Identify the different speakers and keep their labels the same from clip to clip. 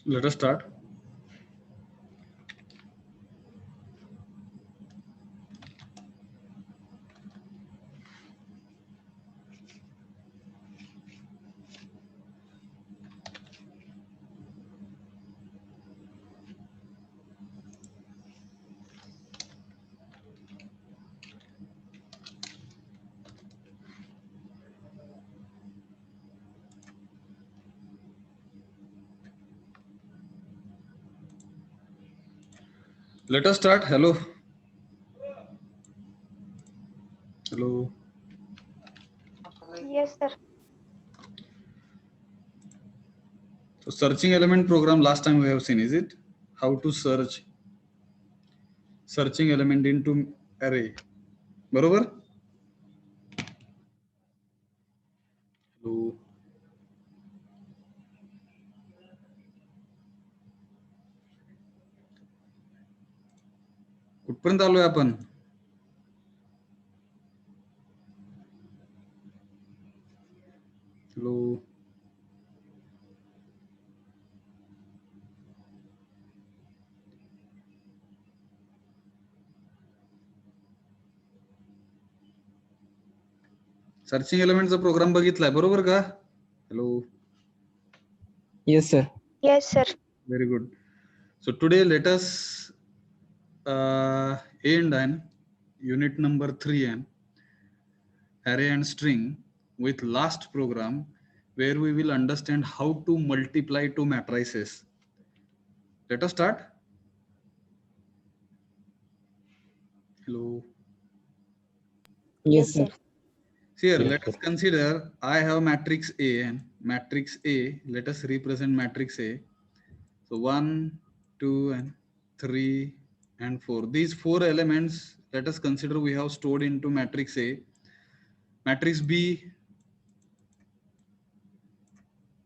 Speaker 1: Let us start. Let us start. Hello. Hello.
Speaker 2: Yes, sir.
Speaker 1: So searching element program last time we have seen, is it? How to searching element into array. बरोबर? Hello. कुठपर्यंत आलोय आपण? Hello. Searching एलिमेंटचा programme बघितलाय बरोबर का? Hello.
Speaker 3: Yes, sir.
Speaker 2: Yes, sir.
Speaker 1: Very good. So today let us end an unit number 3 and array and string with last program where we will understand how to multiply two matrices. Let us start. Hello.
Speaker 3: Yes, sir.
Speaker 1: Here,
Speaker 3: Yes,
Speaker 1: let us
Speaker 3: sir.
Speaker 1: consider I have matrix A and matrix A. Let us represent matrix A. So 1, 2, and 3, and 4. These 4 elements, let us consider we have stored into matrix A. Matrix B,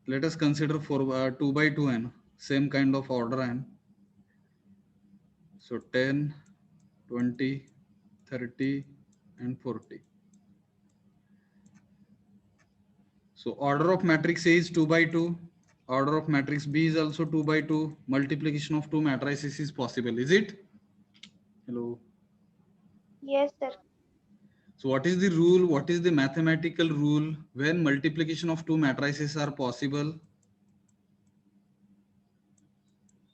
Speaker 1: let us consider for 2 by 2 and same kind of order and so 10, 20, 30, and 40. So order of matrix A is 2 by 2. Order of matrix B is also 2 by 2. Multiplication of two matrices is possible. Is it? Hello.
Speaker 2: Yes, sir.
Speaker 1: So what is the rule? What is the mathematical rule when multiplication of two matrices are possible?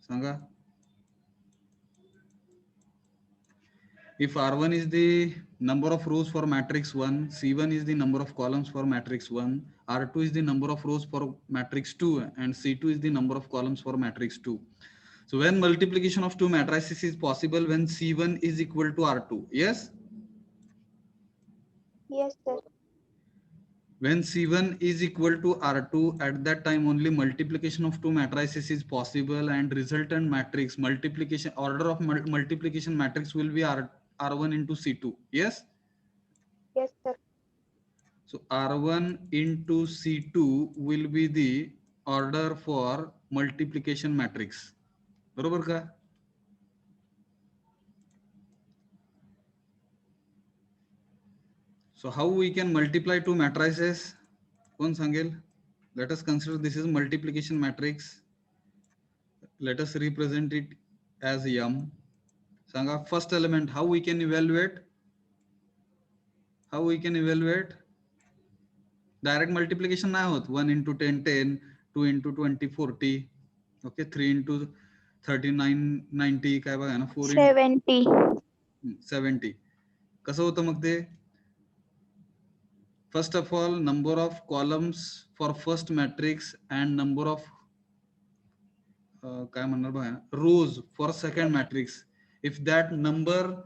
Speaker 1: Sanga. If R1 is the number of rows for matrix 1, C1 is the number of columns for matrix 1, R2 is the number of rows for matrix 2, and C2 is the number of columns for matrix 2. So when multiplication of two matrices is possible when C1 is equal to R2, yes?
Speaker 2: Yes, sir.
Speaker 1: When C1 is equal to R2, at that time only multiplication of two matrices is possible and resultant matrix multiplication order of multiplication matrix will be R1 into C2. Yes?
Speaker 2: Yes, sir.
Speaker 1: So R1 into C2 will be the order for multiplication matrix. बरोबर का? So how we can multiply two matrices? कोण सांगेल? Let us consider this is multiplication matrix. Let us represent it as M. Sanga first element, how we can evaluate? How we can evaluate? Direct multiplication नाही होत. 1 into 10, 10, 2 into 20, 40. Okay, 3 into 39, 90 काय बघा ना 4 into
Speaker 2: 70.
Speaker 1: 70. कसं होतं मग ते? First of all, number of columns for first matrix and number of काय म्हणणार बघा rows for second matrix. If that numbers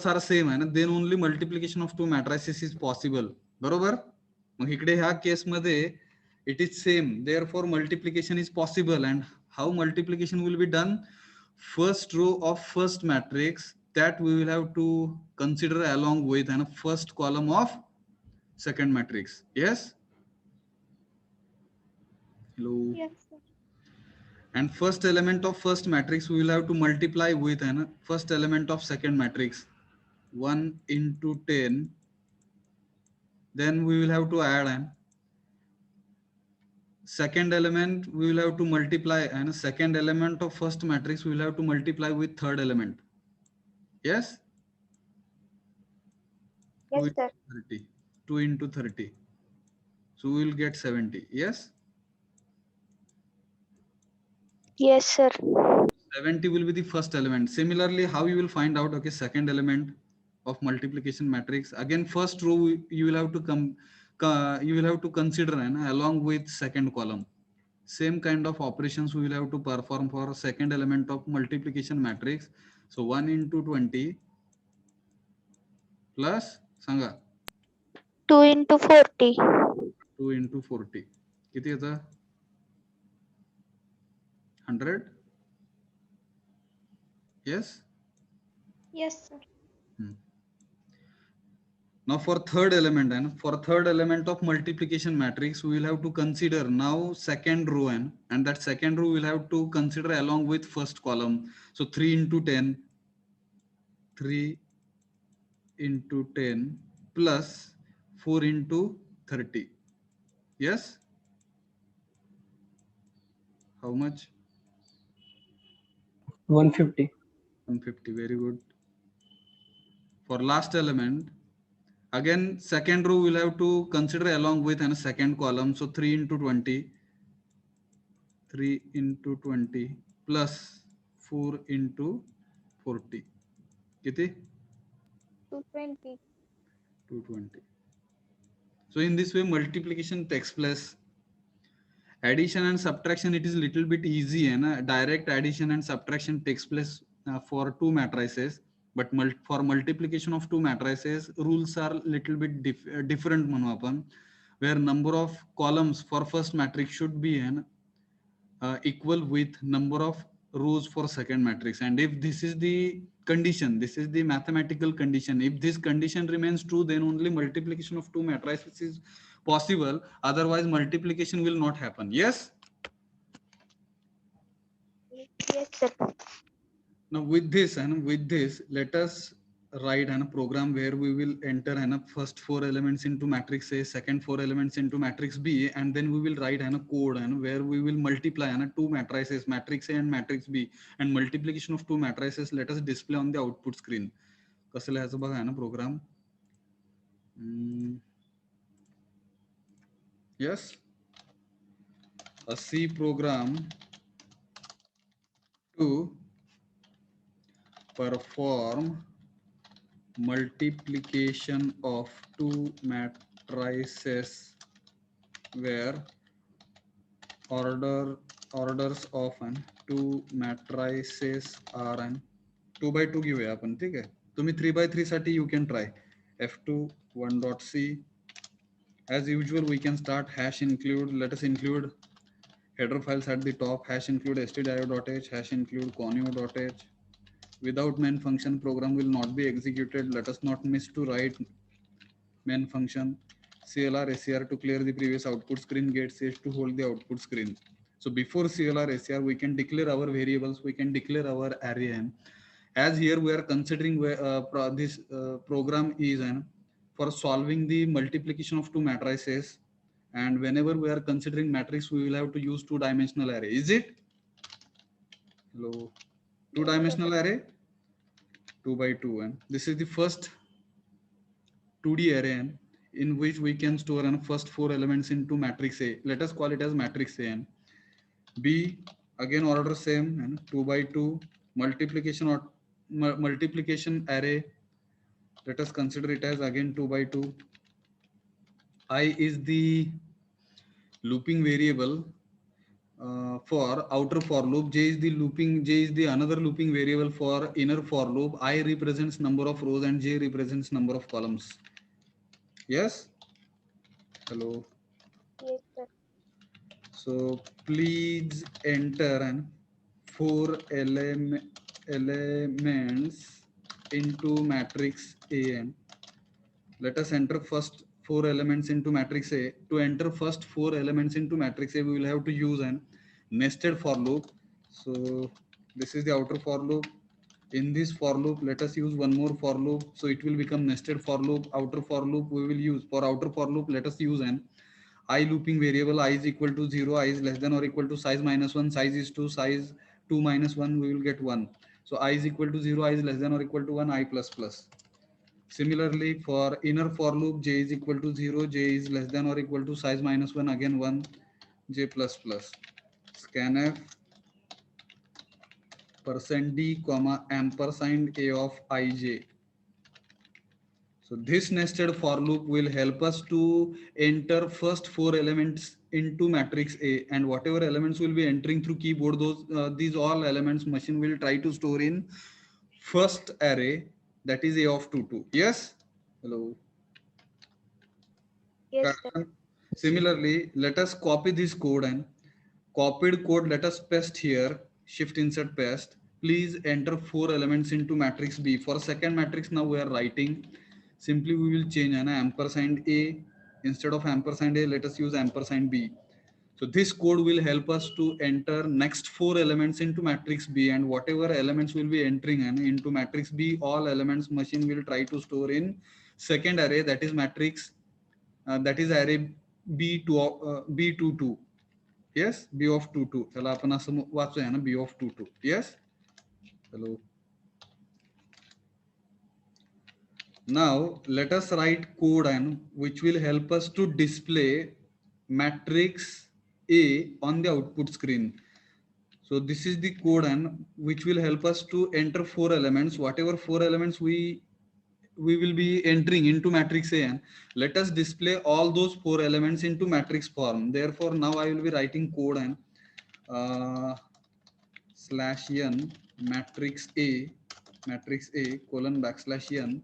Speaker 1: are same आहे ना, then only multiplication of two matrices is possible. बरोबर? मग इकडे ह्या केस मध्ये it is same, therefore multiplication is possible. And how multiplication will be done? First row of first matrix that we will have to consider along with and first column of second matrix. Yes? Hello.
Speaker 2: Yes, sir.
Speaker 1: And first element of first matrix we will have to multiply with and first element of second matrix. 1 into 10. Then we will have to add and second element we will have to multiply, and second element of first matrix we will have to multiply with third element. Yes. 2
Speaker 2: Yes,
Speaker 1: into
Speaker 2: sir.
Speaker 1: 30. 2 into 30. So we will get 70. Yes.
Speaker 2: Yes, sir.
Speaker 1: 70 will be the first element. Similarly, how you will find out, okay, second element of multiplication matrix. Again, first row you will have to you will have to consider, and along with second column. Same kind of operations we will have to perform for second element of multiplication matrix. So 1 into 20 plus Sanga
Speaker 2: 2 into 40.
Speaker 1: 2 into 40 किती येतं 100. Yes.
Speaker 2: Yes, sir.
Speaker 1: Now for third element, and for third element of multiplication matrix, we will have to consider now second row, and that second row will have to consider along with first column. So 3 into 10, 3 into 10 plus 4 into 30. Yes. How much?
Speaker 3: 150.
Speaker 1: 150. Very good. For last element, again second row will have to consider along with and second column. So 3 into 20. 3 into 20 plus 4 into 40. किती?
Speaker 2: 220.
Speaker 1: 220. So in this way, multiplication takes place. Addition and subtraction, it is little bit easy, and direct addition and subtraction takes place for two matrices. But for multiplication of two matrices, rules are little bit different म्हणू आपण, where number of columns for first matrix should be equal with number of rows for second matrix. And if this is the condition, this is the mathematical condition, if this condition remains true, then only multiplication of two matrices is possible, otherwise multiplication will not happen. Yes.
Speaker 2: Yes, sir.
Speaker 1: Now with this, let us write a program where we will enter first four elements into matrix A, second four elements into matrix B, and then we will write a code where we will multiply two matrices, matrix A and matrix B, and multiplication of two matrices let us display on the output screen. कसं लिहायचं बघा program. Yes, a C program to perform multiplication of two matrices where orders of two matrices are 2 by 2 घेऊया आपण. ठीक आहे, तुम्ही 3 by 3 साठी you can try f2 1.c. as usual we can start hash include, let us include header files at the top, hash include stdio.h, hash include conio.h. Without main function, program will not be executed. Let us not miss to write main function. CLR SCR to clear the previous output screen, get ch to hold the output screen. So before CLR SCR, we can declare our variables, we can declare our array. And as here we are considering this program is for solving the multiplication of two matrices, and whenever we are considering matrix, we will have to use two-dimensional array. Is it? Hello. Two-dimensional array, 2 by 2, and this is the first 2D array in which we can store first four elements into matrix A. Let us call it as matrix A. And B, again order same, and 2 by 2 multiplication or multiplication array. Let us consider it as again 2 by 2. I is the looping variable for outer for loop. J is the another looping variable for inner for loop. I represents number of rows and J represents number of columns. Yes. Hello.
Speaker 2: Yes, sir.
Speaker 1: So please enter four elements into matrix A. Let us enter first four elements into matrix A. To enter first four elements into matrix A, we will have to use an nested for loop. So this is the outer for loop. In this for loop, let us use one more for loop. So it will become nested for loop. Outer for loop we will use. For outer for loop, let us use an I looping variable, I is equal to 0, I is less than or equal to size minus 1, size is 2, size 2 minus 1, we will get 1. So I is equal to 0, I is less than or equal to 1, I plus plus. Similarly, for inner for loop, j is equal to 0, j is less than or equal to size minus 1, again 1, j plus plus. Scanf %d comma ampersand a of ij. So this nested for loop will help us to enter first 4 elements into matrix A, and whatever elements will be entering through keyboard, these all elements machine will try to store in first array, that is A of 2 2. Yes. Hello.
Speaker 2: Yes, sir.
Speaker 1: Similarly, let us copy this code, and copied code let us paste here, shift insert paste. Please enter 4 elements into matrix B. For second matrix now we are writing, simply we will change an ampersand A, instead of ampersand A let us use ampersand B. So this code will help us to enter next 4 elements into matrix B, and whatever elements will be entering and into matrix B, all elements machine will try to store in second array, that is matrix that is array B22. Yes, B of 22. त्याला आपण असं वाचूया ना, B of 22. Yes. Hello. Now let us write code and which will help us to display matrix A on the output screen. So this is the code and which will help us to enter 4 elements, whatever 4 elements we will be entering into matrix A, and let us display all those 4 elements into matrix form. Therefore now I will be writing code and /n matrix A colon \n.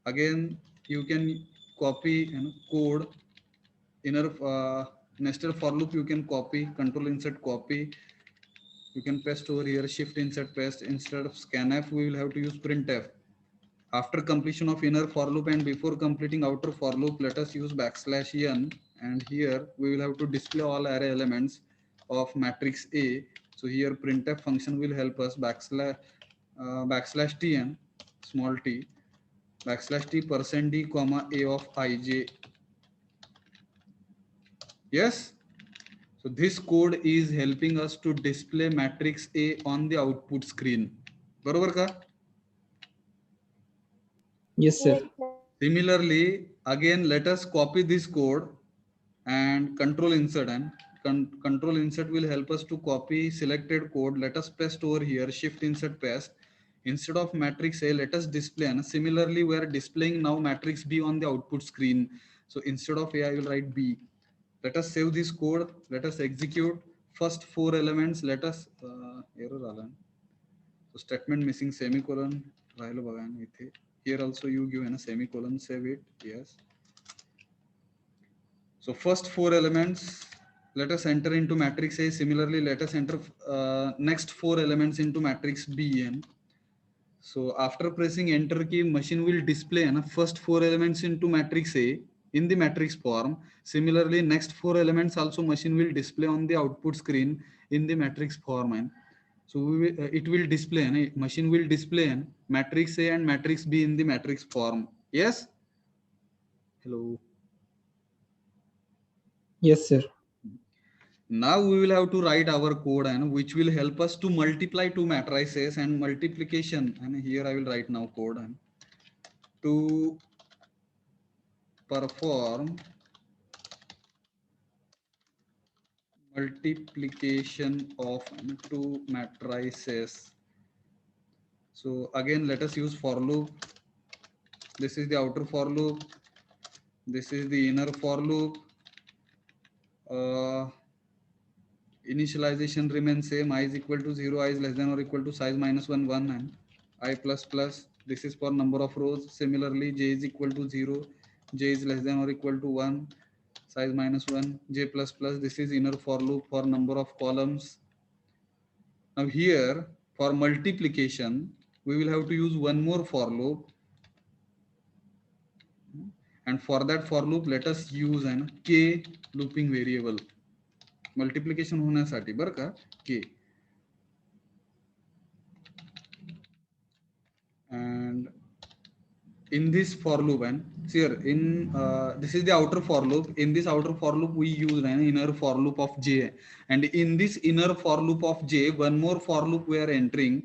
Speaker 1: Again you can copy code inner nested for loop, you can copy, control insert copy, you can paste over here, shift insert paste. Instead of scanf we will have to use printf. After completion of inner for loop and before completing outer for loop, let us use \n, and here we will have to display all array elements of matrix A. So here printf function will help us \tn small t \t %d comma a of ij. Yes. So this code is helping us to display matrix A on the output screen. बरोबर का?
Speaker 3: Yes, sir.
Speaker 2: Yes, sir.
Speaker 1: Similarly, again let us copy this code and control insert, and control insert will help us to copy selected code. Let us paste over here, shift insert paste. Instead of matrix A, let us display, and similarly we are displaying now matrix B on the output screen. So instead of A I will write B. Let us save this code, let us execute. First 4 elements let us error आला. So statement missing semicolon राहिलं बघा ना इथे. Here also you give a semicolon, save it. Yes. So first 4 elements let us enter into matrix A. Similarly, let us enter next 4 elements into matrix B. And so after pressing enter key, machine will display first 4 elements into matrix A in the matrix form. Similarly, next 4 elements also machine will display on the output screen in the matrix form. And so it will display, machine will display matrix A and matrix B in the matrix form. Yes. Hello.
Speaker 3: Yes, sir.
Speaker 1: Now we will have to write our code, and which will help us to multiply two matrices and multiplication. And here I will write now code and to perform multiplication of two matrices. So again let us use for loop. This is the outer for loop, this is the inner for loop. Initialization remains same, I is equal to 0, I is less than or equal to size minus 1 1, and I plus plus. This is for number of rows. Similarly, j is equal to 0, j is less than or equal to 1, size minus 1, j plus plus. This is inner for loop for number of columns. Now here for multiplication we will have to use one more for loop, and for that for loop let us use an k looping variable multiplication होण्यासाठी बरं का, k. And in this for loop, and see here in this is the outer for loop. In this outer for loop we use an inner for loop of j, and in this inner for loop of j one more for loop we are entering,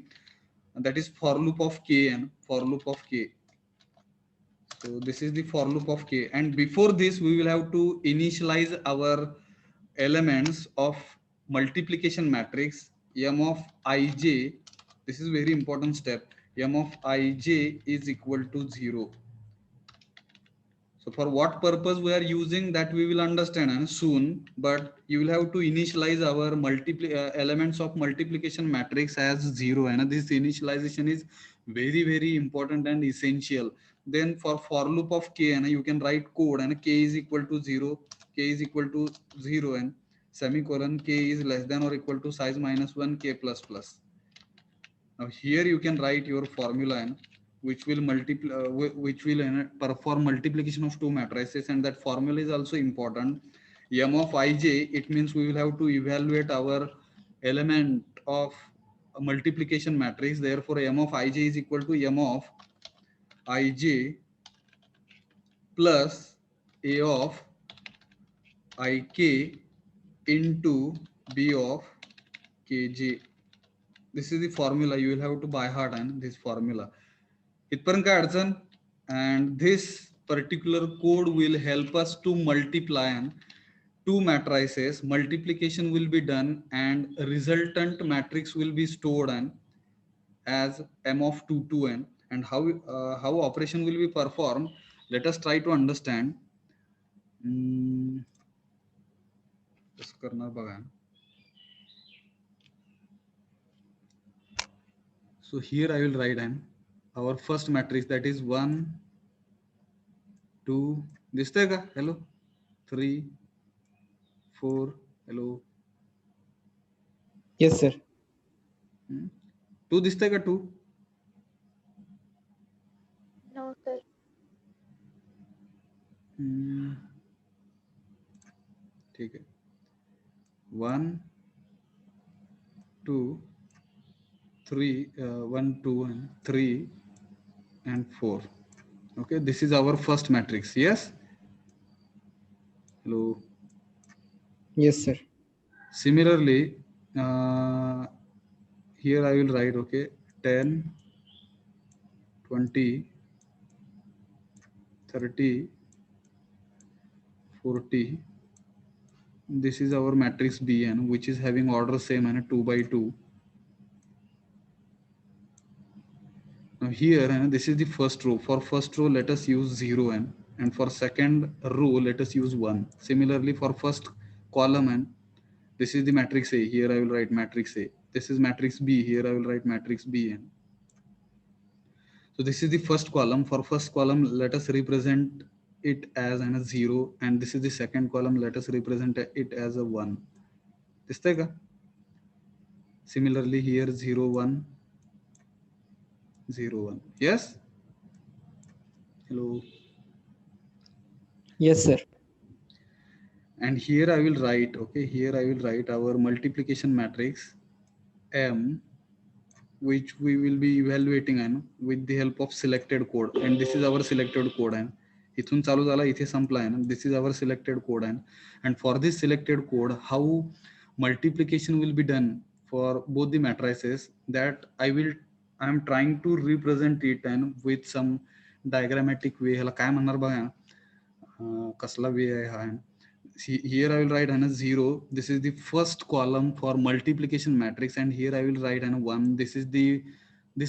Speaker 1: and that is for loop of k, and for loop of k. So this is the for loop of k, and before this we will have to initialize our elements of multiplication matrix m of ij. This is very important step. M of ij is equal to 0. So for what purpose we are using that we will understand soon, but you will have to initialize our elements of multiplication matrix as 0, and this initialization is very important and essential. Then for loop of k, and you can write code, and k is equal to 0, k is equal to 0, and semicolon k is less than or equal to size minus 1 k plus plus. Now here you can write your formula, and which will perform multiplication of two matrices, and that formula is also important. M of ij, it means we will have to evaluate our element of a multiplication matrix. Therefore M of ij is equal to M of ij plus A of ik into B of kj. This is the formula. You will have to by heart and this formula. इथपर्यंत काय अडचण? And this particular code will help us to multiply and two matrices. Multiplication will be done and resultant matrix will be stored and as m of 2 to n. And how operation will be performed, let us try to understand. कसं करणार बघा. So here I will write our first matrix, that is 1 2 दिसतंय का? Hello 3 4 hello.
Speaker 3: Yes, sir.
Speaker 1: 2 दिसतंय का? 2
Speaker 2: No, sir.
Speaker 1: ठीक है. 1 2 3 1 2 and 3 and 4. Okay, this is our first matrix. Yes. Hello.
Speaker 3: Yes, sir.
Speaker 1: Similarly, here I will write 10 20 30 40. This is our matrix B, and which is having order same and 2 by 2. Now here, and this is the first row. For first row, let us use 0 and for second row, let us use 1. Similarly, for first column, and this is the matrix A. Here I will write matrix A. This is matrix B. Here I will write matrix B. And so this is the first column. For first column, let us represent it as a 0, and this is the second column. Let us represent it as a 1. दिसतंय का? Similarly, here 0 1 0 1. Yes. Hello.
Speaker 3: Yes, sir.
Speaker 1: And here I will write, here I will write our multiplication matrix M, which we will be evaluating and with the help of selected code. And this is our selected code, and इथून चालू झाला इथे संपला आहे ना. This is our selected code, and for this selected code, how multiplication will be done for both the matrices, that I am trying to represent it and with some diagrammatic way. ह्याला काय म्हणणार बघा, कसला वे आहे हा. Here I will write 0. This is the first column for multiplication matrix, and here I will write 1. This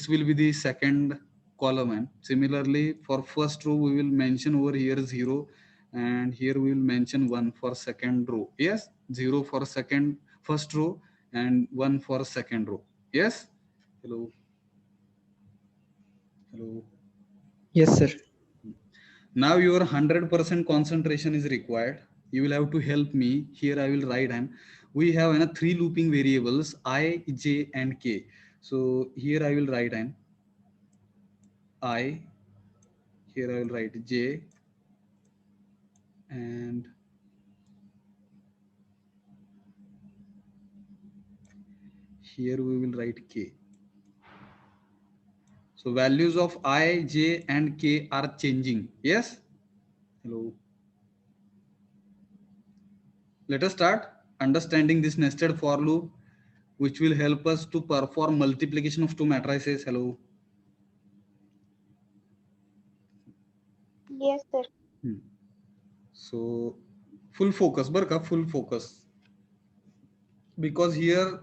Speaker 1: will be the second column, and similarly for first row we will mention over here 0, and here we will mention 1 for second row. Yes, 0 for first row and 1 for second row. Yes. Hello.
Speaker 3: Yes, sir.
Speaker 1: Now your 100% concentration is required. You will have to help me. Here I will write, and we have 3 looping variables I, j, and k. So here I will write I. Here I will write j, and here we will write k. So values of I, J and K are changing. Yes? Hello. Let us start understanding this nested for loop, which will help us to perform multiplication of two matrices. Hello.
Speaker 2: Yes, sir.
Speaker 1: So full focus, Barka, full focus. Because here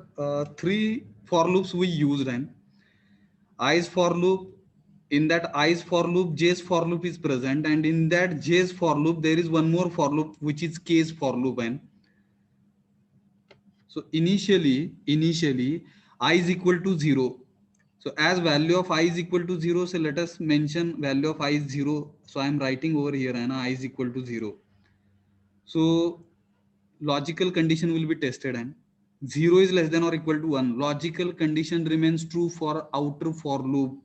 Speaker 1: three for loops we used, and I's for loop, in that I's for loop, J's for loop is present, and in that J's for loop, there is one more for loop, which is K's for loop. And so initially, I is equal to 0. So as value of I is equal to 0, so let us mention value of I is 0. So I am writing over here, and I is equal to 0. So logical condition will be tested, and 0 is less than or equal to 1. Logical condition remains true for outer for loop.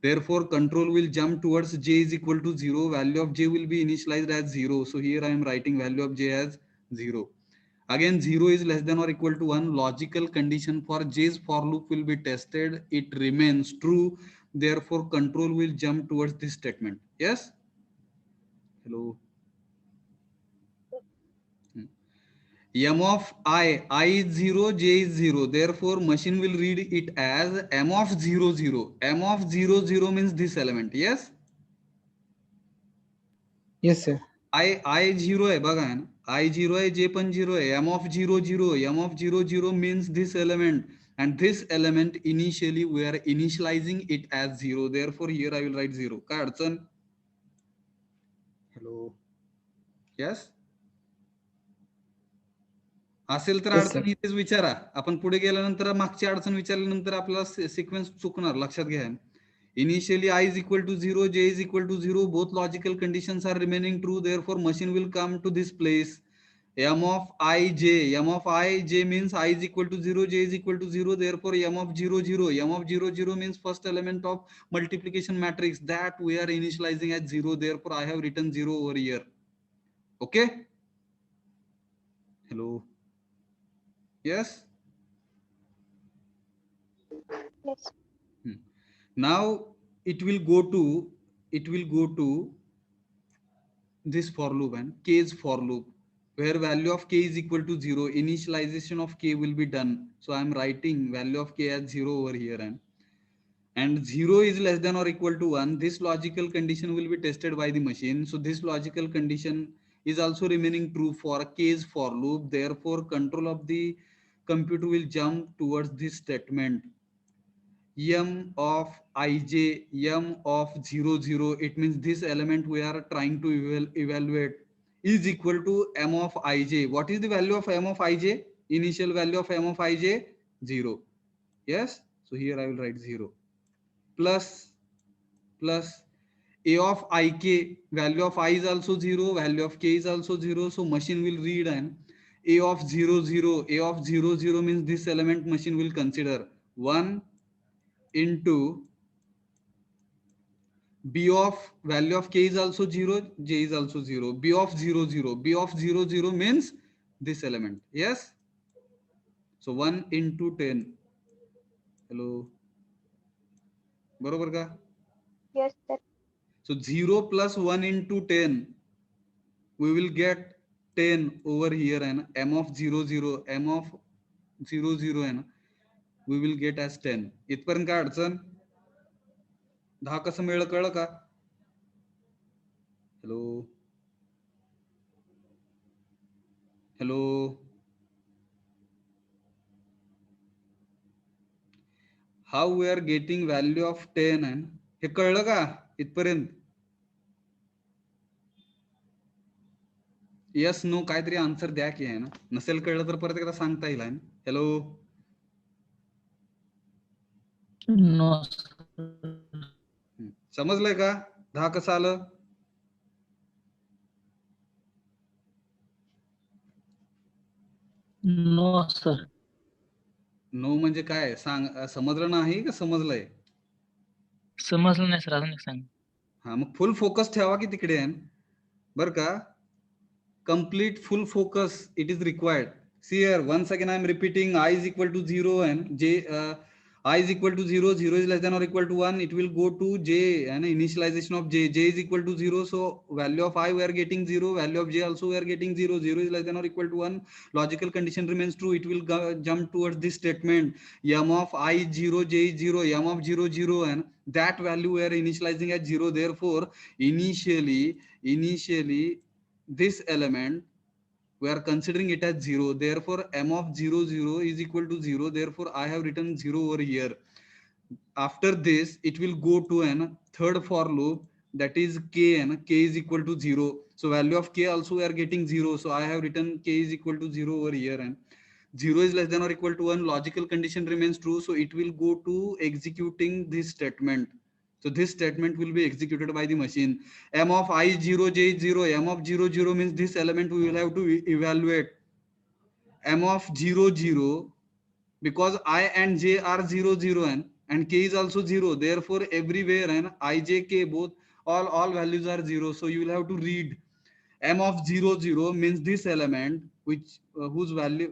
Speaker 1: Therefore, control will jump towards j is equal to 0. Value of j will be initialized as 0. So here I am writing value of j as 0. Again, 0 is less than or equal to 1. Logical condition for j's for loop will be tested. It remains true. Therefore, control will jump towards this statement. Yes? Hello. M of I is 0, j is 0. Therefore, machine will read it as m of 0, 0. M of 0, 0 means this element. Yes?
Speaker 3: Yes, sir.
Speaker 1: I 0 आहे बघा आहे ना. I 0 आहे, j पण 0 आहे. M of 0, 0. M of 0, 0 means this element. And this element initially we are initializing it as 0. Therefore, here I will write 0. काय अडचण? Hello. Yes? असेल तर
Speaker 3: Yes, sir.
Speaker 1: अडचण इथेच विचारा. आपण पुढे गेल्यानंतर मागची अडचण विचारल्यानंतर आपला सिक्वेन्स चुकणार, लक्षात घ्या. Initially I is equal to 0, j is equal to 0. Both logical conditions are remaining true. Therefore, machine will come to this place. M of I, j. M of I, j means I is equal to 0, j is equal to 0. Therefore, M of 0, 0. M of 0, 0 means first element of multiplication matrix that we are initializing as 0. Therefore, I have written 0 over here. Okay? Hello. Yes?
Speaker 2: Yes.
Speaker 1: Now it will go to this for loop and k's for loop, where value of k is equal to 0. Initialization of k will be done. So I am writing value of k as 0 over here, and 0 is less than or equal to 1. This logical condition will be tested by the machine. So this logical condition is also remaining true for k's for loop. Therefore, control of the computer will jump towards this statement. M of ij, M of 0, 0, it means this element we are trying to evaluate is equal to M of ij. What is the value of M of ij? Initial value of M of ij, 0. Yes? So here I will write 0. Plus A of ik, value of I is also 0, value of k is also 0. So machine will read and A of 0, 0. A of 0, 0 means this element machine will consider 1 into b of value of k is also 0, j is also 0. B of 0, 0. B of 0, 0 means this element. Yes? So 1 into 10. Hello. बरोबर का?
Speaker 2: Yes, sir.
Speaker 1: So 0 plus 1 into 10. We will get 10 over here and m of 0, 0. M of 0, 0 and we will get as 10. इथपर्यंत काय अडचण? 10 कसं मिळलं कळलं का? Hello. Hello. How we are getting value of 10 and हे कळलं का इथपर्यंत? यस नो काहीतरी आन्सर द्या की आहे ना. नसेल कळलं तर परत एकदा सांगता येईल. हॅलो.
Speaker 4: नो
Speaker 1: समजलंय का 10 कसं आलं?
Speaker 4: No sir.
Speaker 1: नो म्हणजे काय सांग, समजलं नाही का समजलंय?
Speaker 4: समजलं नाही सर, अजून एक सांग.
Speaker 1: हा मग फुल फोकस ठेवा की तिकडे आहे बर का. complete full focus it is required. See here once again I am repeating I is equal to 0 and j I is equal to 0, 0 is less than or equal to 1, it will go to j, and initialization of j is equal to 0, so value of I we are getting 0, value of j also we are getting 0, 0 is less than or equal to 1, logical condition remains true, it will jump towards this statement, m of I is 0, j is 0, m of 0 0, and that value we are initializing at 0, therefore initially this element we are considering it as 0, therefore m of 0 0 is equal to 0, therefore I have written 0 over here. After this it will go to an third for loop, that is k, and k is equal to 0, so value of k also we are getting 0, so I have written k is equal to 0 over here, and 0 is less than or equal to 1, logical condition remains true, so it will go to executing this statement. So this statement will be executed by the machine. M of I is 0, j is 0, m of 0 0 means this element we will have to evaluate. M of 0 0, because I and j are 0 0, and k is also 0, therefore everywhere and I, j, k both all values are 0, so you will have to read m of 0 0 means this element which whose value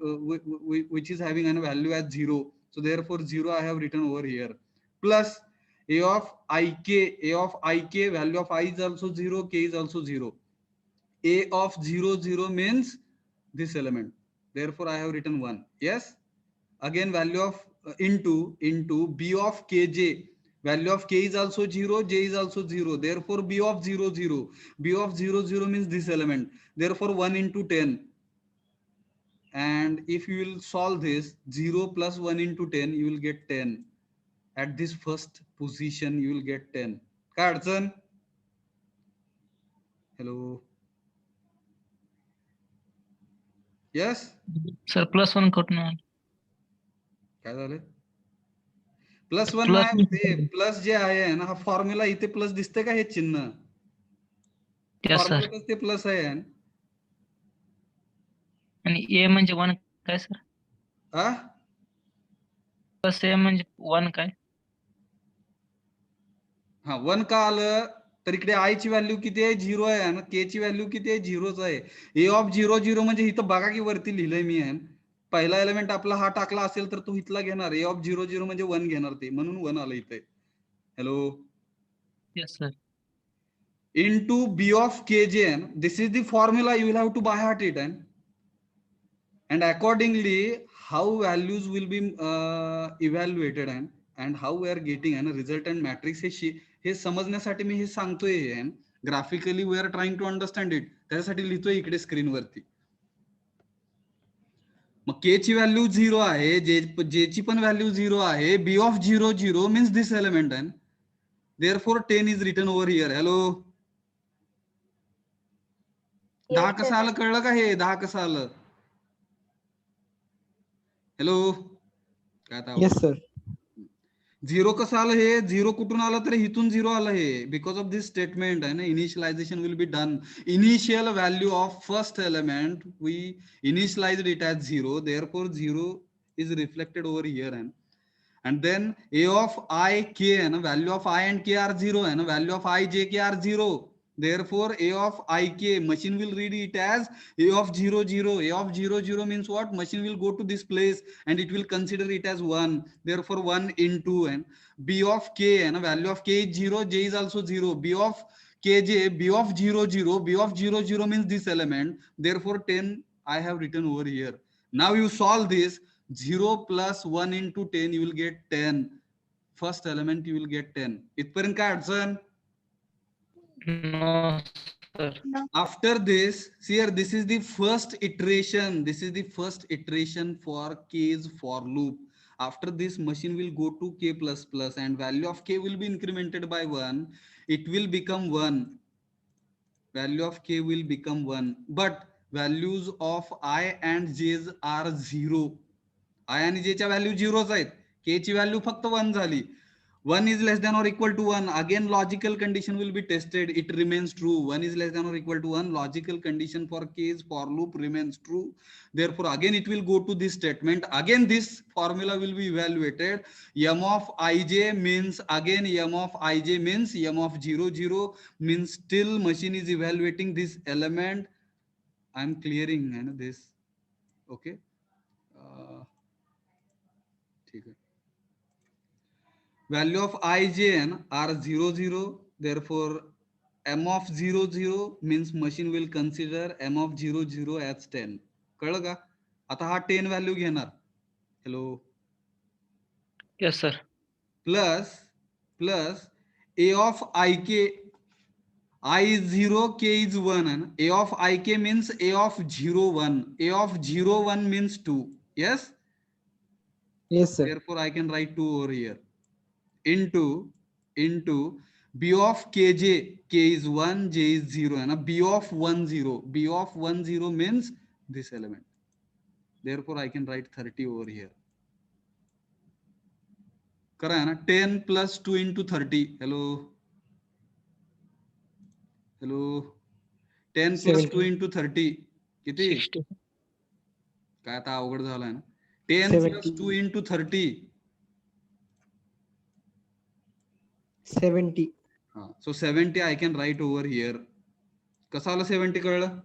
Speaker 1: which is having a value as 0, so therefore 0 I have written over here, plus a of ik value of I is also 0, k is also 0, a of 0 0 means this element, therefore I have written 1. Yes, again value of into b of kj, value of k is also 0, j is also 0, therefore b of 0 0, b of 0 0 means this element, therefore 1 into 10, and if you will solve this, 0 plus 1 into 10 you will get 10, at this first position you will get 10. काय अडचण? Hello. Yes,
Speaker 4: sir +1 कटून आलं.
Speaker 1: काय झालं? Plus 1
Speaker 4: plus
Speaker 1: नाही, ते plus जे आहे ना, हा फॉर्म्युला इथे प्लस दिसते का हे चिन्ह?
Speaker 4: Yes sir.
Speaker 1: फॉर्म्युला ते प्लस आहे.
Speaker 4: आणि ए म्हणजे 1 काय सर?
Speaker 1: हा,
Speaker 4: प्लस ए म्हणजे 1 काय?
Speaker 1: हा 1 का आलं तर इकडे आय ची व्हॅल्यू किती आहे? 0 आहे, आणि के ची व्हॅल्यू किती आहे? 0च आहे. ए ऑफ 0 0 म्हणजे इथं बघा की वरती लिहिलंय मी आहे. पहिला एलिमेंट आपला हा टाकला असेल तर तो इथला घेणार, ए ऑफ 0 0 म्हणजे 1 घेणार, ते म्हणून 1 आलं इथे. Hello.
Speaker 4: Yes sir.
Speaker 1: Into b of kj, this is the formula, you will have to by heart it, and accordingly how values will be evaluated, and how we are getting a resultant matrix, हे समजण्यासाठी मी हे सांगतोय. Graphically we are trying to understand it, त्यासाठी लिहितोय इकडे screen वरती. मग के ची व्हॅल्यू 0 आहे, जे ची पण व्हॅल्यू 0 आहे, b of 0 0 means this element, and therefore 10 is written over here. Hello. 10 कसं आलं कळलं का? हे 10 कसं आलं? हॅलो. काय
Speaker 3: Yes, sir.
Speaker 1: 0 कसं आलं? हे 0 कुठून आलं? तर इथून 0 आलं हे, बिकॉज ऑफ दिस स्टेटमेंट आहे ना, initialization will be done. Initial value of first element we initialized it as 0, therefore 0 is reflected over here, and then a of I k, and value of I and k are 0, and value of I j k are 0, therefore a of I k, machine will read it as a of 0 0. A of 0 0 means what? Machine will go to this place and it will consider it as 1, therefore 1 into, and b of k, and value of k is 0, j is also 0, b of kj, b of 0 0, b of 0 0 means this element, therefore 10 I have written over here. Now you solve this, 0 plus 1 into 10 you will get 10, first element you will get 10. इथपर्यंत काय अडचण?
Speaker 4: No sir.
Speaker 1: After this, see here, this is the first iteration, this is the first iteration for k's for loop. After this, machine will go to k plus plus, and value of k will be incremented by 1, it will become 1, value of k will become 1, but values of I and j's are 0. I आणि j च्या value 0च आहेत, k ची value फक्त 1 झाली. 1 is less than or equal to 1, again logical condition will be tested, it remains true. 1 is less than or equal to 1, logical condition for k's for loop remains true, therefore again it will go to this statement, again this formula will be evaluated. M of ij means, again m of ij means m of 0 0 means still machine is evaluating this element. I am clearing this. Okay, ठीक है. value of ij are 0 0, therefore m of 0 0 means machine will consider m of 0 0 as 10. कळलं का? आता हा 10 value घेणार, hello,
Speaker 4: Yes, sir.
Speaker 1: plus a of ik, I is 0, k is 1, and a of ik means a of 0 1, a of 0 1 means 2. Yes,
Speaker 3: Yes, sir.
Speaker 1: therefore I can write 2 over here, into b of kj, k is 1, j is 0, and b of 1 0, b of 1 0 means this element, therefore I can write 30 over here. करा है ना, 10 plus 2 into 30, hello, 10 plus 2
Speaker 3: 70.
Speaker 1: into 30 किती?
Speaker 4: 60.
Speaker 1: काय आता अवघड झालाय ना. 10 plus 2
Speaker 3: 70.
Speaker 1: into 30,
Speaker 3: 70.
Speaker 1: so 70 I can write over here. कसं आलं 70 कळलं?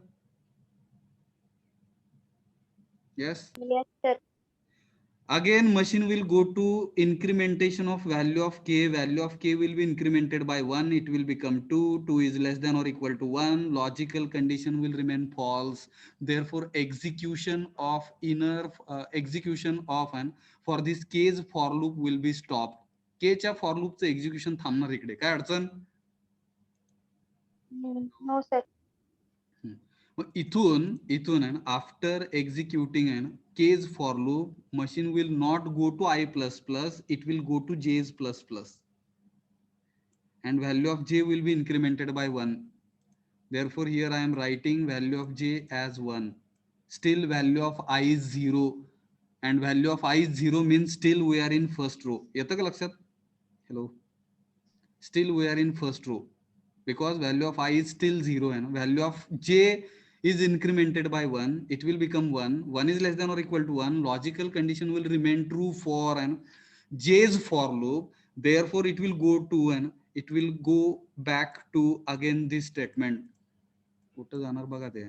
Speaker 1: Yes.
Speaker 2: Yes, sir.
Speaker 1: Again machine will go to incrementation of value of k. Value of k will be incremented by 1, it will become 2, 2 is less than or equal to 1, logical condition will remain false, therefore execution of an for this k's for loop will be stopped. k च्या for loop चं execution थांबणार इकडे, काय अडचण?
Speaker 2: No, sir.
Speaker 1: मग इथून आहे ना, after executing आहे ना k j for loop, machine will not go to i plus plus, it will go to j plus plus, and value of j will be incremented by 1. Therefore here I am writing value of j as 1. Still value of I is 0, and value of I is 0 means still we are in first row. येतं का लक्षात? Hello, still we are in first row because value of I is still 0, and value of j is incremented by 1, it will become 1, 1 is less than or equal to 1, logical condition will remain true for an j's for loop, therefore it will go to and it will go back to again this statement. कुठं जाणार बघा ते,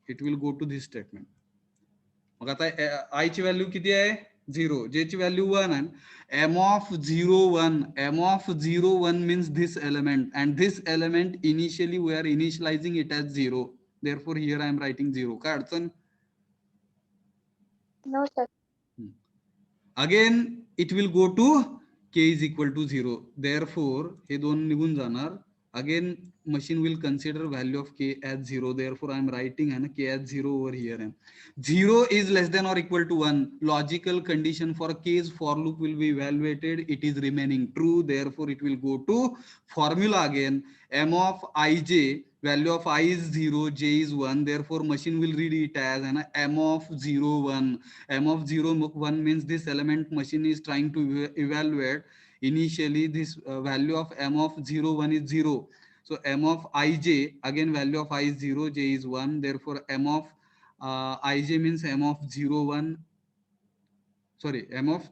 Speaker 1: it will go to this statement. मग आता I ची value किती आहे? 0, j ची value 1, and m of 0 1, m of 0 1 means this element, and this element initially we are initializing it as 0, therefore here I am writing 0. काय अडचण?
Speaker 2: No, sir.
Speaker 1: Again it will go to k is equal to 0, therefore हे दोन निघून जाणार. Again machine will consider value of k as 0, therefore I am writing and k as 0 over here, and 0 is less than or equal to 1, logical condition for k's for loop will be evaluated, it is remaining true, therefore it will go to formula again, m of ij, value of I is 0, j is 1, therefore machine will read it as an m of 0 1, m of 0 1 means this element machine is trying to evaluate. Initially this value of m of 0 1 is 0, so m of ij, again value of I is 0, j is 1, therefore m of ij means m of 0 1, sorry m of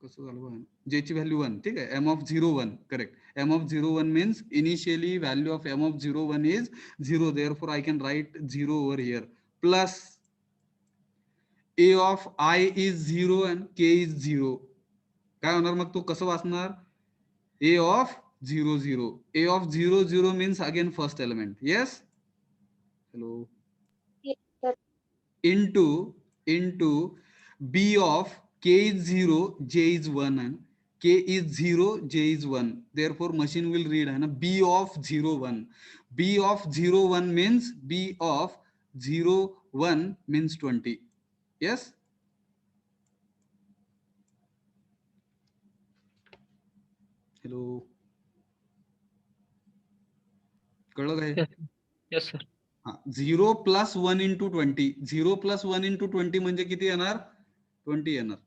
Speaker 1: कसं झालं बघा, j ची value 1, ठीक आहे, m of 0 1, correct, m of 0 1 means initially value of m of 0 1 is 0, therefore I can write 0 over here, plus a of I is 0 and k is 0. काय होणार मग, तो कसं वाचणार? a of 0 0, a of 0 0 means again first element, yes, hello,
Speaker 2: Yes, sir.
Speaker 1: into b of k is 0, j is 1, and k is 0, j is 1, therefore machine will read है ना b of 0 1, b of 0 1 means b of 0 1 means 20, yes. Hello, कळलं काय?
Speaker 4: Yes. Yes, sir.
Speaker 1: हा, 0 plus 1 into 20, 0 plus 1 into 20 म्हणजे किती येणार? 20 येणार,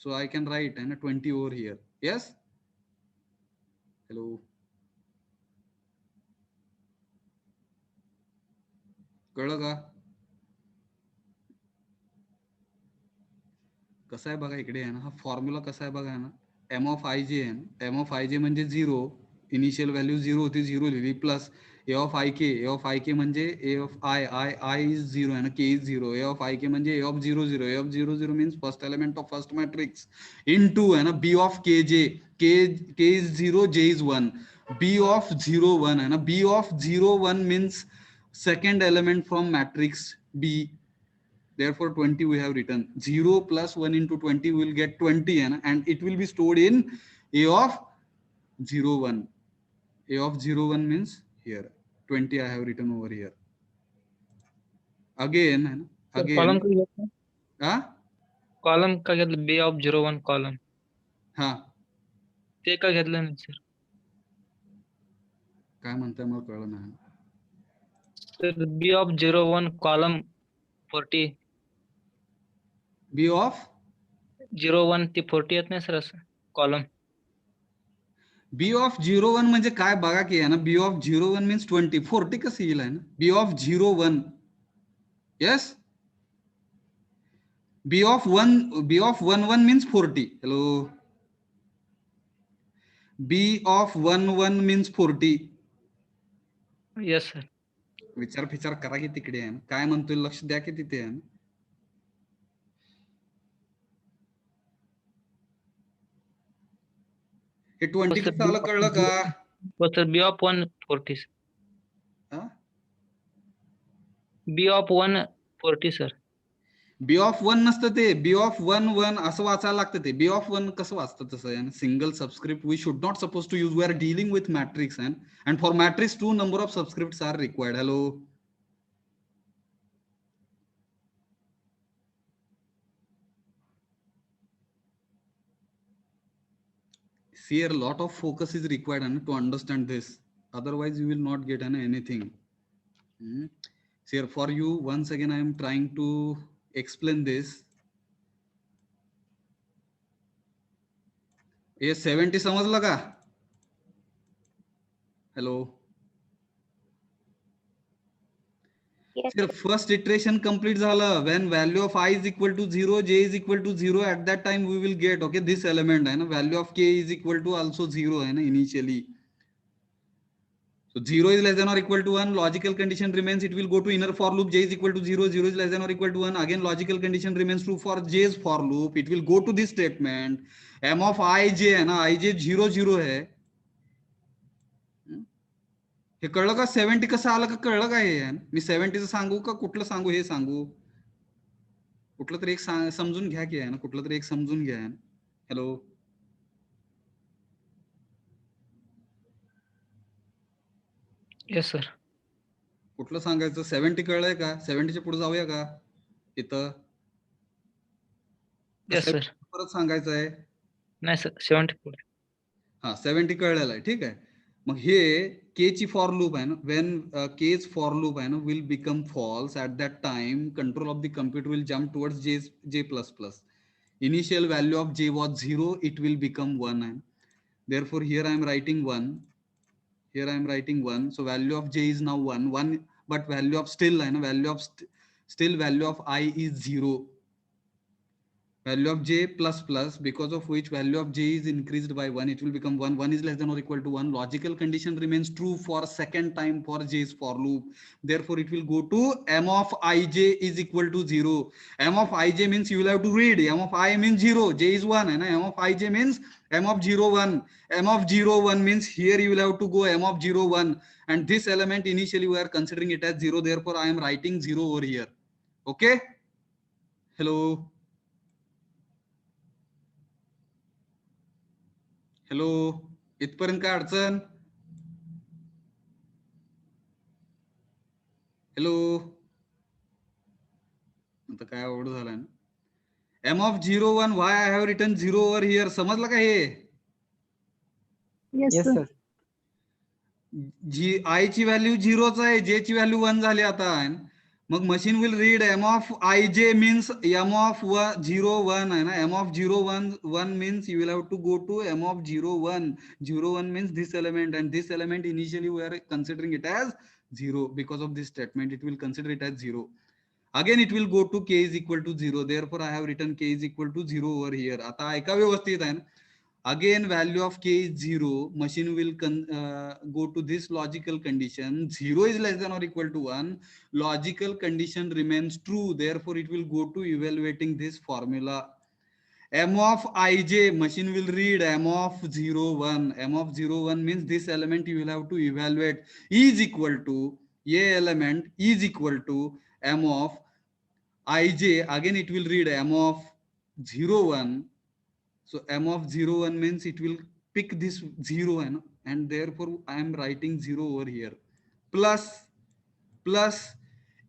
Speaker 1: so I can write है ना 20 over here, yes. हॅलो, कळलं का? कसं आहे बघा इकडे आहे ना, हा फॉर्म्युला कसा आहे बघा ना, m of ij आहे, m of ij म्हणजे 0, इनिशियल व्हॅल्यू 0 होती, 0 लिहिली, plus A of i k म्हणजे ए ऑफ आय इज 0 आहे ना, के is 0. A of i k म्हणजे a of 0 0. A of 0 0 means first element of first matrix in 2 आहे ना, b of k j, k is 0, j is 1. B of 0 1 आहे ना, b of 0 1 means second element from matrix B. Therefore 20 we have written. 0 plus 1 into 20 we will get 20 and it will be stored in A of 0 1. A of 0 1 means here 20 I have written over here. Again
Speaker 4: column का घेतलं,
Speaker 1: हा
Speaker 4: column का घेतलं, B of 01 column
Speaker 1: हा
Speaker 4: ते का घेतलं नाही सर?
Speaker 1: काय म्हणताय मला कळलं नाही.
Speaker 4: तर B of 01 column 40
Speaker 1: B of
Speaker 4: 01 ते 40 येत नाही सर असं कॉलम.
Speaker 1: B of 0 1 म्हणजे काय बघा की आहे ना, B of 0 1 means 20. 40 कसं येईल आहे ना, B of 0 1. Yes, B of 1 1 means 40. Hello, B of 1 1 means 40.
Speaker 4: Yes sir.
Speaker 1: विचार करा की तिकडे आहे ना, काय म्हणतोय लक्ष द्या की तिथे आहे ना. हे 20 कसं आलं कळलं का?
Speaker 4: हो सर, बी ऑफ 1 40.
Speaker 1: हा?
Speaker 4: B of 1 40 sir.
Speaker 1: B of 1 नसतं ते, बी ऑफ 1 1 असं वाचायला लागतं ते. बी ऑफ 1 कसं वाचतं तसं आहे, single subscript we should not suppose to use. We are dealing with matrix and for matrix 2 number of subscripts are required. Hello, see, a lot of focus is required to understand this, otherwise you will not get anything. See, here for you once again I am trying to explain this. ये 70 समजलं का? Hello,
Speaker 2: Yes,
Speaker 1: sir first iteration complete झालं. when value of I is equal to 0, j is equal to 0, at that time we will get okay this element आहे ना, value of k is equal to also 0 आहे ना initially. So 0 is less than or equal to 1, logical condition remains, it will go to inner for loop, j is equal to 0, 0 is less than or equal to 1, again logical condition remains true for j's for loop, it will go to this statement. m of ij है ना, ij 0 0 है. हे कळलं का? 70 कसं आलं का कळलं का? हे मी 70चं सांगू का कुठलं सांगू? हे सांगू, कुठलं तरी एक समजून घ्या की आहे ना, कुठलं तरी एक समजून घ्या. Hello,
Speaker 4: yes sir.
Speaker 1: कुठलं सांगायचं? 70 कळलंय का? 70च्या पुढे जाऊया का? इथं
Speaker 4: येस सर.
Speaker 1: परत सांगायचं आहे?
Speaker 4: नाही सर, 70 पुढे.
Speaker 1: हा 70 कळलेलं आहे, ठीक आहे. मग हे के ची फॉर लूप आहे ना, वेन केज फॉर लूप आहे ना will become false, at that time control of the computer will jump towards J plus plus. Initial value of J was 0, it will become 1 आहे. Therefore here I am writing 1, here I am writing 1, so value of j is now 1, but value of still है ना, value of I is 0, value of j plus plus, because of which value of j is increased by 1, it will become 1, 1 is less than or equal to 1, logical condition remains true for second time for j's for loop, therefore it will go to m of ij is equal to 0. M of ij means you will have to read, m of I means 0, j is 1 है ना, m of ij means m of 0 1, m of 0 1 means here you will have to go m of 0 1, and this element initially we are considering it as 0, therefore I am writing 0 over here. Okay, hello, hello, इथपर्यंत काय अडचण? Hello, आता काय अवघड झालंय ना. m of 0 1, why I have written 0 over here, समजलं का? हे
Speaker 3: Yes, sir.
Speaker 1: I ची व्हॅल्यू 0च आहे, j ची व्हॅल्यू 1 झाली आता. मग machine will read m of ij means m of 0 1 आहे ना, m of 0 1 1 means you will have to go to m of 0 1, 0 1 means this element, and this element initially we are considering it as 0, because of this statement it will consider it as 0. Again it will go to k is equal to 0, therefore I have written k is equal to 0 over here. आता ऐका व्यवस्थित आहे ना, Again, value of k is 0. Machine will go to this logical condition. 0 is less than or equal to 1. Logical condition remains true. Therefore, it will go to evaluating this formula. M of ij, machine will read M of 0, 1. M of 0, 1 means this element you will have to evaluate is equal to, a element is equal to M of ij. Again, it will read M of 0, 1. So M of 0, 1 means it will pick this 0, and therefore I am writing 0 over here. Plus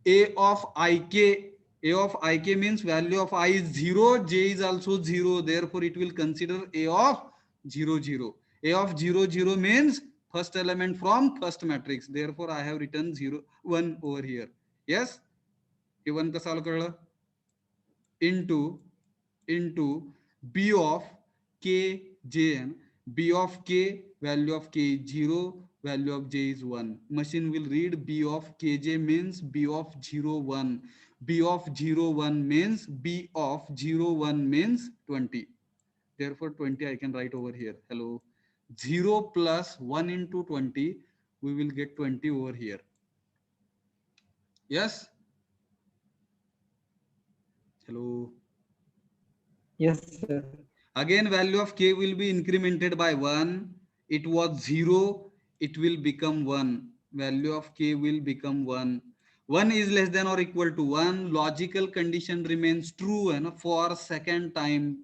Speaker 1: A of ik. A of ik means value of I is 0, j is also 0. Therefore, it will consider A of 0, 0. A of 0, 0 means first element from first matrix. Therefore, I have written 0, 1 over here. Yes? हे 1 का solve कळलं? into B of k j, B of k, value of k is 0, value of j is 1. Machine will read B of kj means B of 0, 1. B of 0, 1 means B of 0, 1 means 20. Therefore, 20 I can write over here. Hello. 0 plus 1 into 20, we will get 20 over here. Yes? Hello.
Speaker 3: Yes, sir.
Speaker 1: Again, value of k will be incremented by 1. It was 0. It will become 1. Value of k will become 1. 1 is less than or equal to 1. Logical condition remains true and for second time.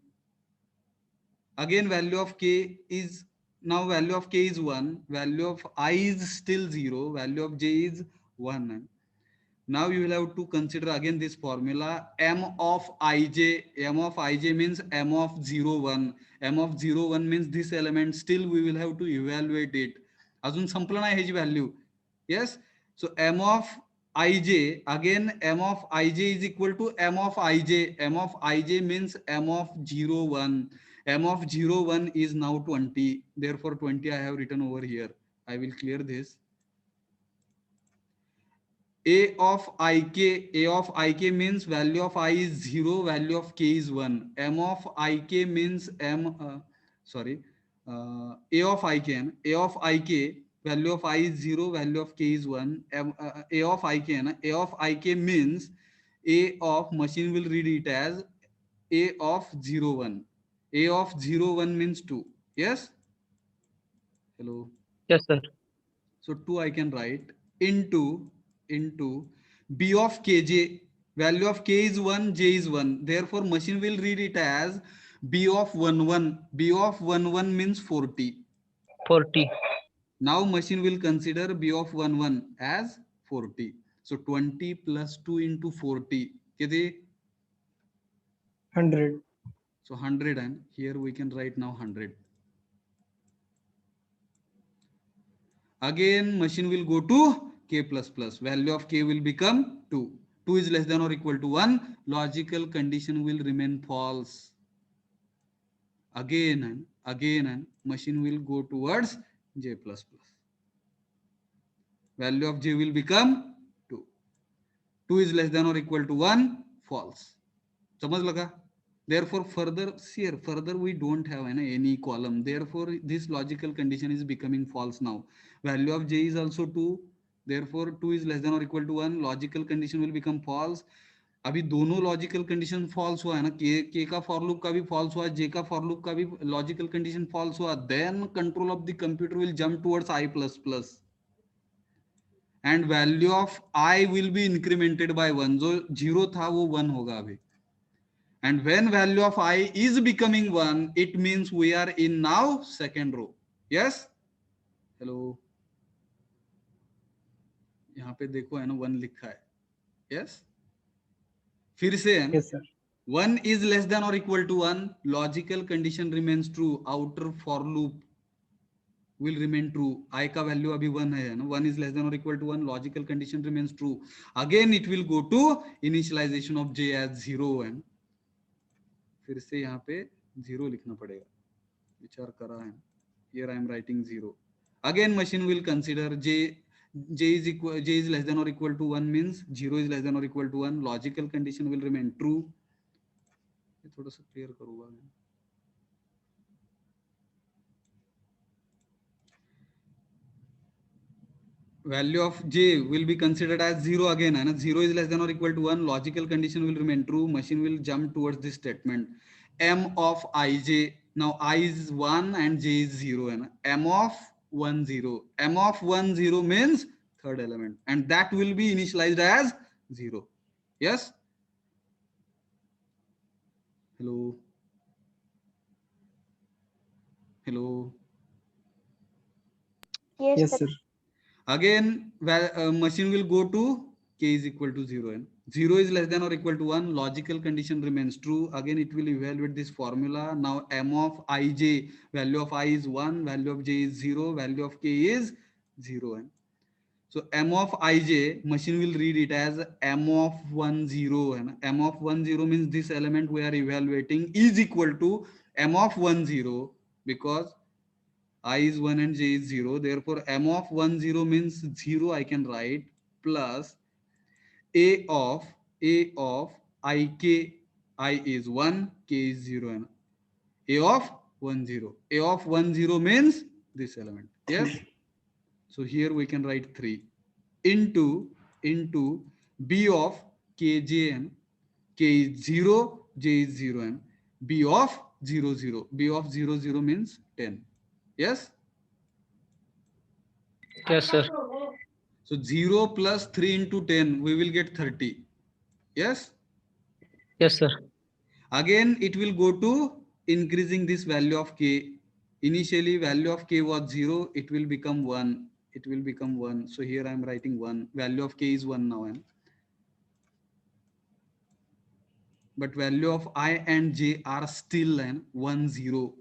Speaker 1: Again, value of k is, now value of k is 1. Value of I is still 0. Value of j is 1. Now you will have to consider again this formula. M of ij. M of ij means M of 0, 1. M of 0, 1 means this element. Still we will have to evaluate it. अजून संपलं नाही ह्याची value. Yes. So M of ij, again M of ij is equal to M of ij. M of ij means M of 0, 1. M of 0, 1 is now 20. Therefore 20 I have written over here. I will clear this. A of ik means value of I is 0, value of k is 1. M of ik means A of ik, value of I is 0, value of k is 1. A of ik means A of, machine will read it as A of 0, 1. A of 0, 1 means 2. Yes? Hello.
Speaker 4: Yes, sir.
Speaker 1: So 2 I can write into B of kj. Value of k is 1, j is 1. Therefore, machine will read it as B of 1, 1. B of 1, 1 means 40.
Speaker 4: 40.
Speaker 1: Now machine will consider B of 1, 1 as 40. So 20 plus 2 into 40. किती?
Speaker 3: 100.
Speaker 1: So 100, and here we can write now 100. Again, machine will go to k plus plus. Value of k will become 2. 2 is less than or equal to 1. Logical condition will remain false. Again and machine will go towards j plus plus. Value of j will become 2. 2 is less than or equal to 1. False. समझ लगा? Therefore, further we don't have any column. Therefore, this logical condition is becoming false now. Value of j is also 2. Therefore, 2 is less than or equal to 1. Logical condition will become false. अभी दोनों logical condition false हुआ है ना, के का for loop का भी false हुआ, जे का फॉर लूप का भी लॉजिकल कंडीशन फॉल्स हुआ. Then control of the computer will jump towards i plus plus and value of i will be incremented by 1. जो 0 था वो 1 होगा अभी. And when value of I is becoming 1, it means we are in now second row. Yes? Hello. यहाँ पे देखो है ना 1 लिखा है. Yes? फिर से है.
Speaker 3: Yes, sir.
Speaker 1: 1 is less than or equal to 1. Logical condition remains true. Outer for loop will remain true. I का value अभी 1 है ना. 1 is less than or equal to 1. Logical condition remains true. Again it will go to initialization of j as 0 and फिर से यहाँ पे 0 लिखना पड़ेगा. विचार करा है. Here I am writing 0. Again machine will consider j is less than or equal to 1 means 0 is less than or equal to 1. Logical condition will remain true. ये थोड़ा सा क्लियर करूंगा मैं. value of j will be considered as 0 again, and 0 is less than or equal to 1, logical condition will remain true, machine will jump towards this statement. M of ij, now I is 1 and j is 0, and m of 1 0, m of 1 0 means third element, and that will be initialized as 0. Yes, hello, hello.
Speaker 2: Yes,
Speaker 3: Yes,
Speaker 2: sir.
Speaker 3: sir.
Speaker 1: Again, machine will go to k is equal to 0, and 0 is less than or equal to 1, logical condition remains true. Again, it will evaluate this formula. Now m of ij, value of I is 1, value of j is 0, value of k is 0, and so m of ij, machine will read it as m of 1 0, and m of 1 0 means this element we are evaluating is equal to m of 1 0, because I is 1 and j is 0. Therefore, m of 1 0 means 0 I can write, plus a of ik, I is 1, k is 0, and a of 1 0. A of 1 0 means this element. Yes. So here we can write 3 into b of kj, and k is 0, j is 0, and b of 0 0. B of 0 0 means 10. Yes.
Speaker 4: Yes, sir.
Speaker 1: So 0 plus 3 into 10, we will get 30. Yes.
Speaker 4: Yes, sir.
Speaker 1: Again, it will go to increasing this value of k. Initially, value of k was 0. It will become 1. It will become 1. So here I am writing 1. Value of k is 1 now. But value of I and j are still 1 0.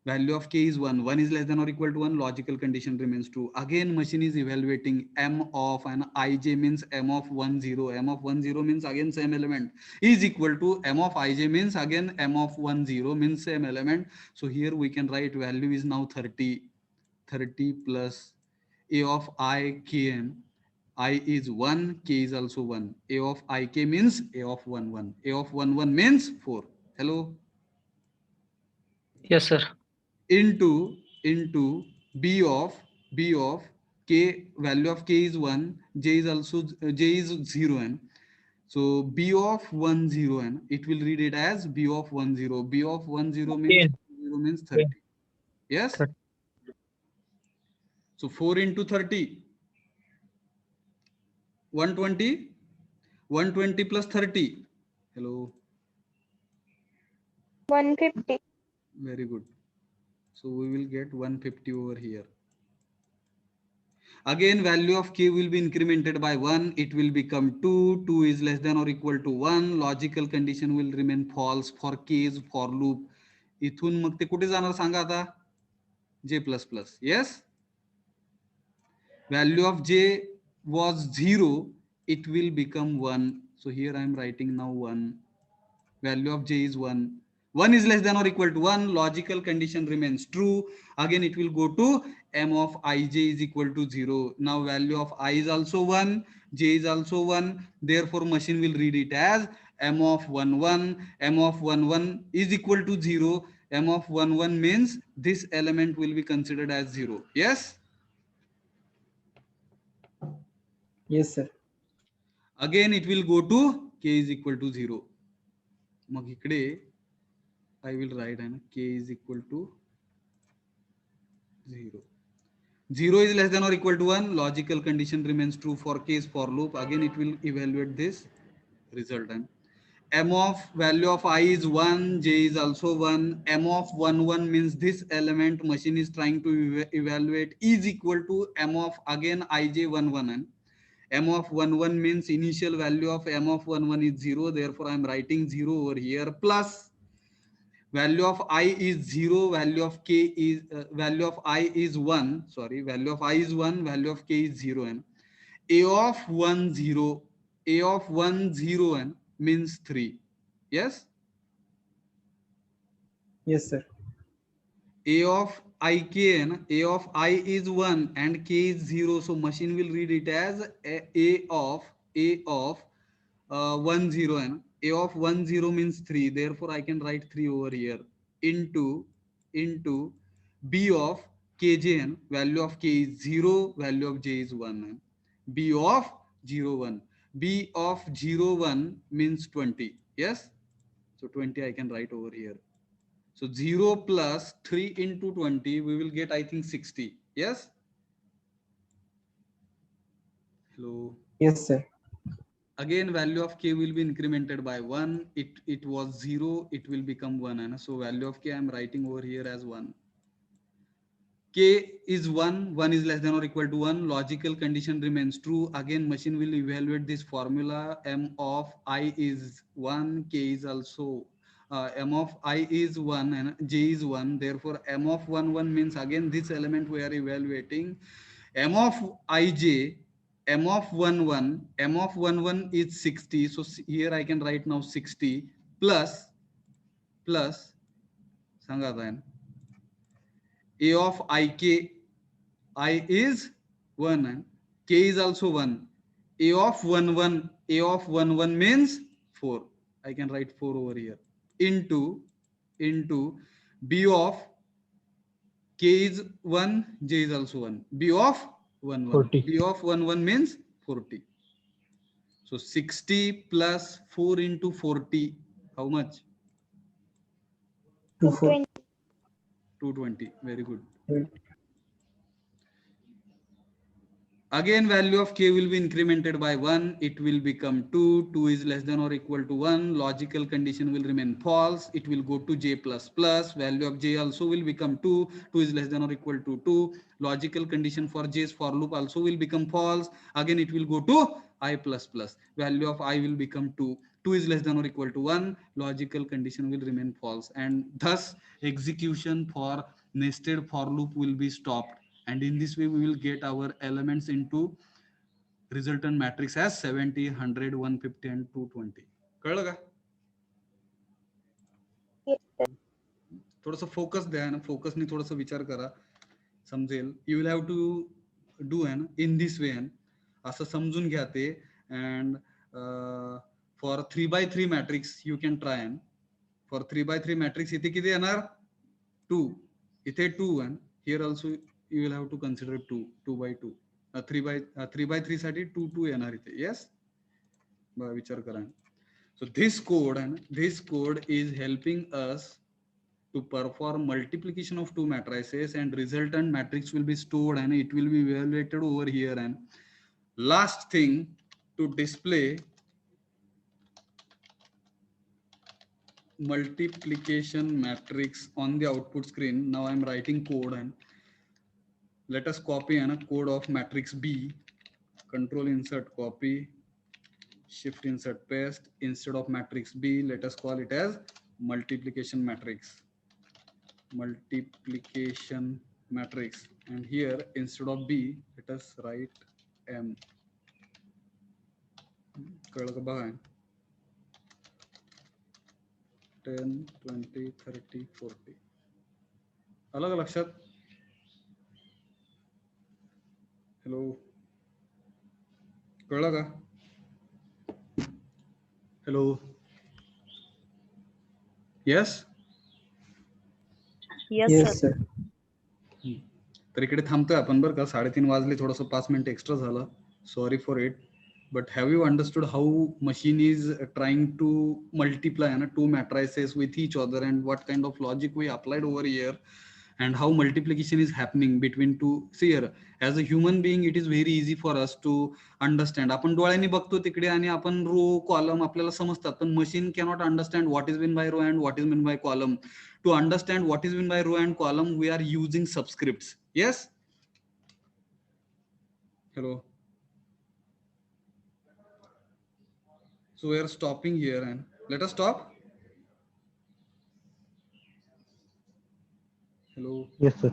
Speaker 1: Value of k is 1. 1 is less than or equal to 1. Logical condition remains true. Again, machine is evaluating m of, and ij means m of 1 0. M of 1 0 means again same element is equal to m of ij means again m of 1 0 means same element. So here we can write value is now 30. 30 plus a of I kn. I is 1, k is also 1. A of ik means a of 1 1. A of 1 1 means 4. Hello.
Speaker 4: Yes, sir.
Speaker 1: Into b of k, value of k is 1, j is also j is 0, and so b of 1 0, and it will read it as b of 1 0. B of 1 0 means
Speaker 4: 10.
Speaker 1: 0 means 30. Yes.
Speaker 4: 30.
Speaker 1: So 4 into 30, 120. 120 plus 30. Hello.
Speaker 2: 150.
Speaker 1: Very good. So we will get 150 over here. Again, value of k will be incremented by 1. It will become 2. 2 is less than or equal to 1. Logical condition will remain false for k's for loop. इथून मग ते कुठे जाणार सांगा आता? j plus plus. Yes. Value of j was 0. It will become 1. So here I am writing now 1. Value of j is 1. 1 is less than or equal to 1. Logical condition remains true. Again, it will go to m of ij is equal to 0. Now value of I is also 1. J is also 1. Therefore, machine will read it as m of 1 1. M of 1 1 is equal to 0. M of 1 1 means this element will be considered as 0. Yes.
Speaker 3: Yes, sir.
Speaker 1: Again, it will go to k is equal to 0. मग इकडे I will write k is equal to 0. 0 is less than or equal to 1. Logical condition remains true for case for loop. Again, it will evaluate this result. And m of value of I is 1. J is also 1. M of 1 1 means this element machine is trying to evaluate is equal to m of again ij 1 1. And m of 1 1 means initial value of m of 1 1 is 0. Therefore, I am writing 0 over here, plus value of I is 0, value of k is value of I is 1, sorry, value of I is 1, value of k is 0, and a of 1 0, a of 1 0 and means 3. Yes.
Speaker 3: Yes, sir.
Speaker 1: A of ik and a of I is 1 and k is 0, so machine will read it as a of 1 0, and a of 1 0 means 3. Therefore, I can write 3 over here into b of kj, and value of k is 0, value of j is 1. B of 0, 1. B of 0, 1 means 20. Yes? So 20 I can write over here. So 0 plus 3 into 20, we will get, I think, 60. Yes? Hello.
Speaker 3: Yes, sir.
Speaker 1: Again, value of k will be incremented by 1. It was 0, it will become 1. And so value of k I am writing over here as 1. K is 1, 1 is less than or equal to 1. Logical condition remains true. Again, machine will evaluate this formula. M of I is 1, K is also M of I is 1 and J is 1. Therefore, M of 1, 1 means again this element we are evaluating. M of Ij, M of 1, 1, M of 1, 1 is 60. So here I can write now 60 plus, सांगा आता है. A of ik, I is 1 and k is also 1. A of 1, 1, A of 1, 1 means 4. I can write 4 over here. Into B of k is 1, J is also 1. B of 1, 1.
Speaker 3: 40.
Speaker 1: B of 1, 1 means 40. So 60 plus 4 into 40, how much?
Speaker 3: 240.
Speaker 1: 220. Very good. Again, value of k will be incremented by 1. It will become 2. 2 is less than or equal to 1. Logical condition will remain false. It will go to j plus plus. Value of j also will become 2. 2 is less than or equal to 2. Logical condition for j's for loop also will become false. Again, it will go to I plus plus. Value of I will become 2. 2 is less than or equal to 1. Logical condition will remain false. And thus, execution for nested for loop will be stopped. And in this way, we will get our elements into resultant matrix as 70, 100, 150, and 220. कळलं का?
Speaker 2: Yes, sir.
Speaker 1: थोडंसं focus द्या ना, फोकसनी थोडंसं विचार करा, समजेल. You will have to do and in this way and असं समजून घ्या ते. And for 3x3 matrix you can try and for 3x3 matrix इथे किती येणार? 2. इथे 2 and here also you will have to consider 2 by 2. 3 by 3 साठी 2 येणार इथे. Yes, विचार करा. So this code is helping us to perform multiplication of two matrices, and resultant matrix will be stored and it will be evaluated over here. And last thing, to display multiplication matrix on the output screen, now I'm writing code and let us copy a code of matrix B. Control insert copy, shift insert paste. Instead of matrix B, let us call it as multiplication matrix. Multiplication matrix. And here instead of B, let us write M. कळलं का बघा. 10, 20, 30, 40. आलं का लक्षात? Hello, कळलं का? Hello, yes.
Speaker 2: Yes,
Speaker 3: Yes,
Speaker 2: sir.
Speaker 3: sir.
Speaker 1: तर इकडे थांबतोय आपण बरं का. 3:30 वाजले, थोडंसं 5 मिनिट एक्स्ट्रा झालं. Sorry for it. But have you understood how machine is trying to multiply two matrices with each other, and what kind of logic we applied over here, and how multiplication is happening between two? See here, as a human being, it is very easy for us to understand. आपण डोळ्यांनी बघतो तिकडे आणि आपण row column आपल्याला समजतात, पण machine cannot understand what is meant by row and what is meant by column. To understand what is meant by row and column, we are using subscripts. Yes. Hello. So we are stopping here and let us stop. Hello.
Speaker 3: Yes, sir.